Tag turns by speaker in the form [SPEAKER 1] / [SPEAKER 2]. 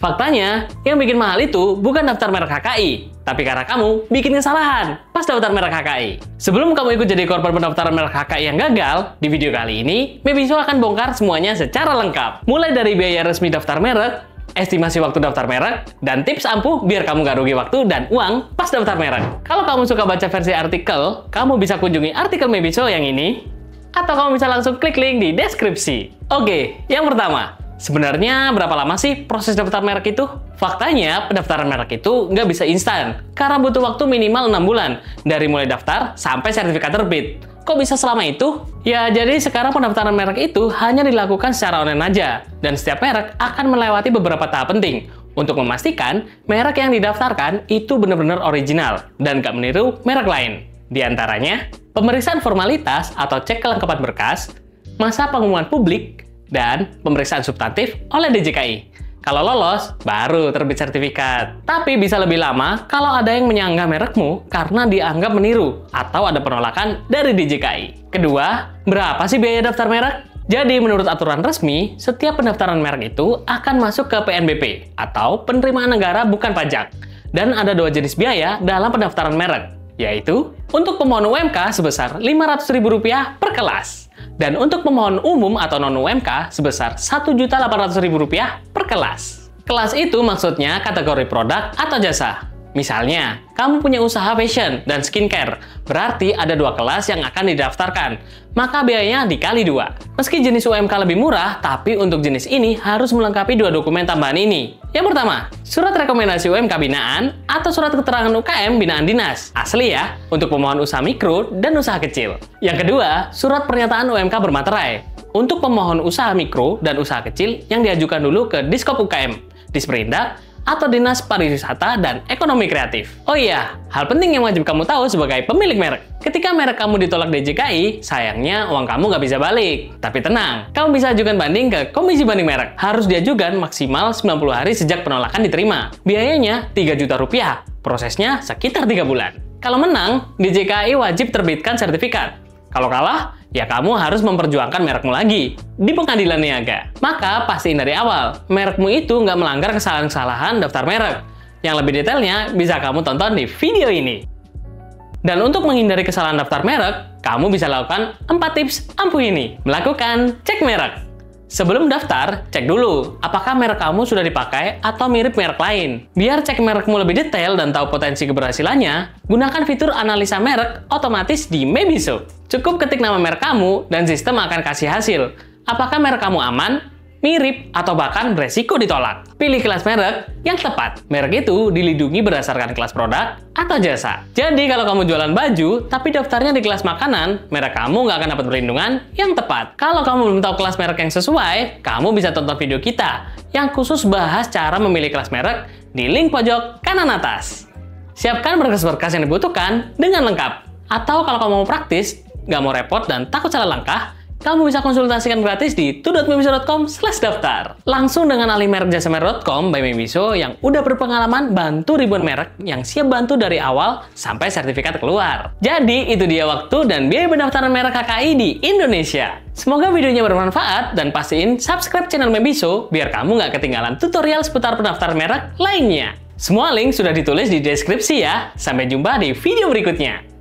[SPEAKER 1] Faktanya, yang bikin mahal itu bukan daftar merek HKI, tapi karena kamu bikin kesalahan pas daftar merek HKI. Sebelum kamu ikut jadi korban pendaftaran merek HKI yang gagal, di video kali ini, Mebiso akan bongkar semuanya secara lengkap. Mulai dari biaya resmi daftar merek, estimasi waktu daftar merek, dan tips ampuh biar kamu gak rugi waktu dan uang pas daftar merek. Kalau kamu suka baca versi artikel, kamu bisa kunjungi artikel Mebiso yang ini, atau kamu bisa langsung klik link di deskripsi. Oke, yang pertama. Sebenarnya berapa lama sih proses daftar merek itu? Faktanya, pendaftaran merek itu nggak bisa instan, karena butuh waktu minimal 6 bulan, dari mulai daftar sampai sertifikat terbit. Kok bisa selama itu? Ya, jadi sekarang pendaftaran merek itu hanya dilakukan secara online aja, dan setiap merek akan melewati beberapa tahap penting, untuk memastikan merek yang didaftarkan itu benar-benar original, dan nggak meniru merek lain. Di antaranya, pemeriksaan formalitas atau cek kelengkapan berkas, masa pengumuman publik, dan pemeriksaan substantif oleh DJKI. Kalau lolos, baru terbit sertifikat. Tapi bisa lebih lama kalau ada yang menyanggah merekmu karena dianggap meniru atau ada penolakan dari DJKI. Kedua, berapa sih biaya daftar merek? Jadi menurut aturan resmi, setiap pendaftaran merek itu akan masuk ke PNBP atau penerimaan negara bukan pajak. Dan ada dua jenis biaya dalam pendaftaran merek, yaitu untuk pemohon UMK sebesar Rp500.000 per kelas. Dan untuk pemohon umum atau non-UMK sebesar Rp1.800.000 per kelas. Kelas itu maksudnya kategori produk atau jasa. Misalnya, kamu punya usaha fashion dan skincare, berarti ada dua kelas yang akan didaftarkan, maka biayanya dikali 2. Meski jenis UMK lebih murah, tapi untuk jenis ini harus melengkapi dua dokumen tambahan ini. Yang pertama, surat rekomendasi UMK binaan atau surat keterangan UKM binaan dinas. Asli ya, untuk pemohon usaha mikro dan usaha kecil. Yang kedua, surat pernyataan UMK bermaterai. Untuk pemohon usaha mikro dan usaha kecil yang diajukan dulu ke Diskop UKM, Disperindak, atau Dinas Pariwisata dan Ekonomi Kreatif. Oh iya, hal penting yang wajib kamu tahu sebagai pemilik merek. Ketika merek kamu ditolak DJKI, sayangnya uang kamu nggak bisa balik. Tapi tenang, kamu bisa ajukan banding ke Komisi Banding Merek. Harus diajukan maksimal 90 hari sejak penolakan diterima. Biayanya Rp3 juta. Prosesnya sekitar 3 bulan. Kalau menang, DJKI wajib terbitkan sertifikat. Kalau kalah, ya kamu harus memperjuangkan merekmu lagi di pengadilan niaga. Maka pastiin dari awal, merekmu itu nggak melanggar kesalahan-kesalahan daftar merek. Yang lebih detailnya bisa kamu tonton di video ini. Dan untuk menghindari kesalahan daftar merek, kamu bisa lakukan 4 tips ampuh ini. Melakukan cek merek. Sebelum daftar, cek dulu apakah merek kamu sudah dipakai atau mirip merek lain. Biar cek merekmu lebih detail dan tahu potensi keberhasilannya, gunakan fitur analisa merek otomatis di Mebiso. Cukup ketik nama merek kamu dan sistem akan kasih hasil. Apakah merek kamu aman, mirip, atau bahkan beresiko ditolak. Pilih kelas merek yang tepat. Merek itu dilindungi berdasarkan kelas produk atau jasa. Jadi kalau kamu jualan baju, tapi daftarnya di kelas makanan, merek kamu nggak akan dapat perlindungan yang tepat. Kalau kamu belum tahu kelas merek yang sesuai, kamu bisa tonton video kita yang khusus bahas cara memilih kelas merek di link pojok kanan atas. Siapkan berkas-berkas yang dibutuhkan dengan lengkap. Atau kalau kamu mau praktis, nggak mau repot dan takut salah langkah, kamu bisa konsultasikan gratis di to.mebiso.com/daftar. Langsung dengan ahli merek jasamerek.com by Mebiso yang udah berpengalaman bantu ribuan merek yang siap bantu dari awal sampai sertifikat keluar. Jadi itu dia waktu dan biaya pendaftaran merek HKI di Indonesia. Semoga videonya bermanfaat dan pastiin subscribe channel Mebiso biar kamu nggak ketinggalan tutorial seputar pendaftaran merek lainnya. Semua link sudah ditulis di deskripsi ya. Sampai jumpa di video berikutnya.